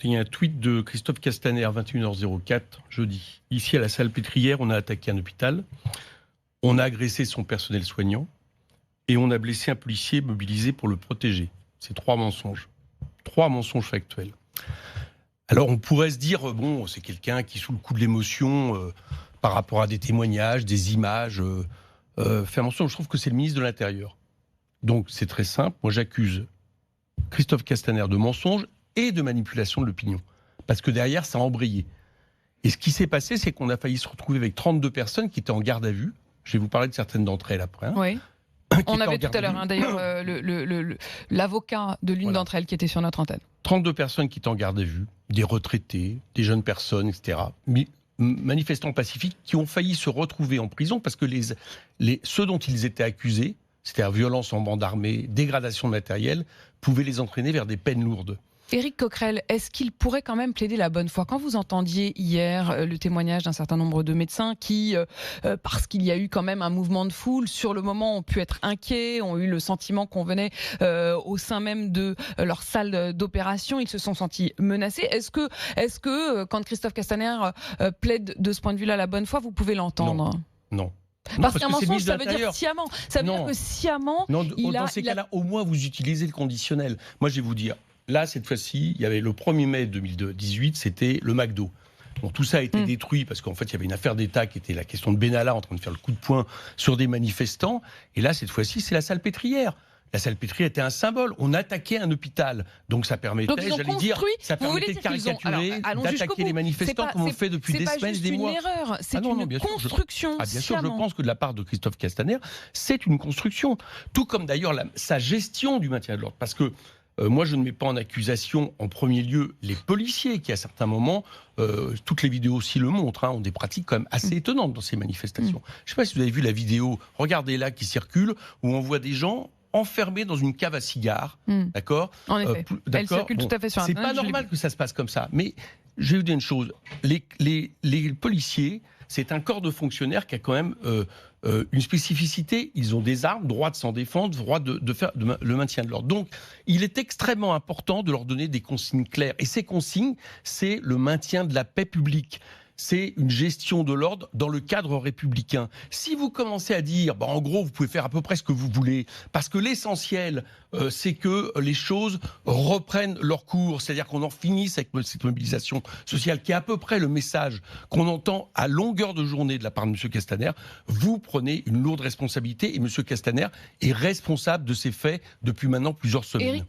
Il y a un tweet de Christophe Castaner, 21h04, jeudi. Ici, à la Salpêtrière, on a attaqué un hôpital, on a agressé son personnel soignant et on a blessé un policier mobilisé pour le protéger. C'est 3 mensonges. 3 mensonges factuels. Alors, on pourrait se dire, bon, c'est quelqu'un qui, sous le coup de l'émotion, par rapport à des témoignages, des images, fait un mensonge. Je trouve que c'est le ministre de l'Intérieur. Donc, c'est très simple. Moi, j'accuse Christophe Castaner de mensonge et de manipulation de l'opinion. Parce que derrière, ça a embrayé. Et ce qui s'est passé, c'est qu'on a failli se retrouver avec 32 personnes qui étaient en garde à vue. Je vais vous parler de certaines d'entre elles après. Oui. On avait tout à l'heure, d'ailleurs, l'avocat de l'une d'entre elles qui était sur notre antenne. 32 personnes qui étaient en garde à vue, des retraités, des jeunes personnes, etc. Manifestants pacifiques qui ont failli se retrouver en prison parce que ceux dont ils étaient accusés, c'est-à-dire violence en bande armée, dégradation de matériel, pouvaient les entraîner vers des peines lourdes. Éric Coquerel, est-ce qu'il pourrait quand même plaider la bonne foi? Quand vous entendiez hier le témoignage d'un certain nombre de médecins qui, parce qu'il y a eu quand même un mouvement de foule, sur le moment ont pu être inquiets, ont eu le sentiment qu'on venait au sein même de leur salle d'opération, ils se sont sentis menacés. Est-ce que quand Christophe Castaner plaide de ce point de vue-là la bonne foi, vous pouvez l'entendre? Non. Parce qu'un mensonge, ça veut dire sciemment. Ça veut dire que sciemment, dans ces cas-là, au moins, vous utilisez le conditionnel. Moi, je vais vous dire... Là, cette fois-ci, il y avait le 1er mai 2018, c'était le McDo. Bon, tout ça a été détruit parce qu'en fait, il y avait une affaire d'État qui était la question de Benalla en train de faire le coup de poing sur des manifestants. Et là, cette fois-ci, c'est la Salpêtrière. La Salpêtrière était un symbole. On attaquait un hôpital. Donc ça permettait, j'allais dire, ça permettait de caricaturer, d'attaquer les manifestants comme on fait depuis des semaines et des mois. C'est pas juste une erreur, c'est une construction. Bien sûr, je pense que de la part de Christophe Castaner, c'est une construction. Tout comme d'ailleurs sa gestion du maintien de l'ordre. Parce que moi, je ne mets pas en accusation, en premier lieu, les policiers qui, à certains moments, toutes les vidéos aussi le montrent, ont des pratiques quand même assez étonnantes dans ces manifestations. Je ne sais pas si vous avez vu la vidéo, regardez-la, qui circule, où on voit des gens enfermés dans une cave à cigares, d'accord ? En effet, elle circule tout à fait sur Internet. C'est pas normal que ça se passe comme ça, mais je vais vous dire une chose, les policiers, c'est un corps de fonctionnaires qui a quand même une spécificité. Ils ont des armes, droit de s'en défendre, droit de faire le maintien de l'ordre. Donc, il est extrêmement important de leur donner des consignes claires. Et ces consignes, c'est le maintien de la paix publique. C'est une gestion de l'ordre dans le cadre républicain. Si vous commencez à dire, en gros, vous pouvez faire à peu près ce que vous voulez, parce que l'essentiel, c'est que les choses reprennent leur cours, c'est-à-dire qu'on en finisse avec cette mobilisation sociale, qui est à peu près le message qu'on entend à longueur de journée de la part de M. Castaner, vous prenez une lourde responsabilité, et M. Castaner est responsable de ces faits depuis maintenant plusieurs semaines.